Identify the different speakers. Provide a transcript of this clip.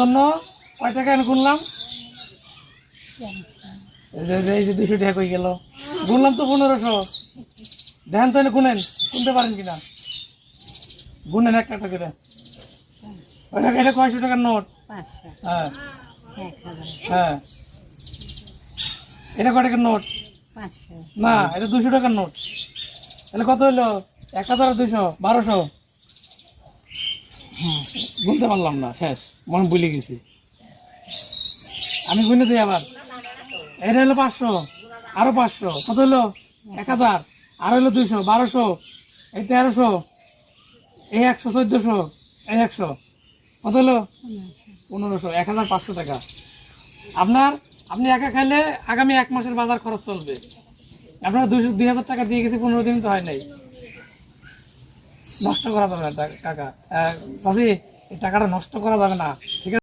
Speaker 1: জন্য কয় টাকা এনে গুনলাম? এই যে 200 টাকা কই গেল? গুনলাম তো 1500। দেখেন তো এনে গুনেন, গুনতে পারেন কিনা গুনেন একটা একটা করে। এটা কয়শো টাকার নোট? হ্যাঁ হ্যাঁ। এটা কয় টাকার নোট? না, এটা 200 টাকার নোট। তাহলে কত হইলো? 1200, 1200। গুনতে পারলাম না, শেষ, মনে ভুলে গেছি। আমি গুনে দিই আবার। এটা হলো 500, আরো 500, কত হলো? 1000, আর হলো 200, 1200, এই 1300, এই 100, 1400, এই 100, কত হলো? 1500, 1500 টাকা। আপনি একা খাইলে আগামী 1 মাসের বাজার খরচ চলবে। আপনার 2000 টাকা দিয়ে গেছি, 15 দিন তো হয় নাই। নষ্ট করা যাবে না কাকা, চাচি, এই টাকাটা নষ্ট করা যাবে না, ঠিক আছে?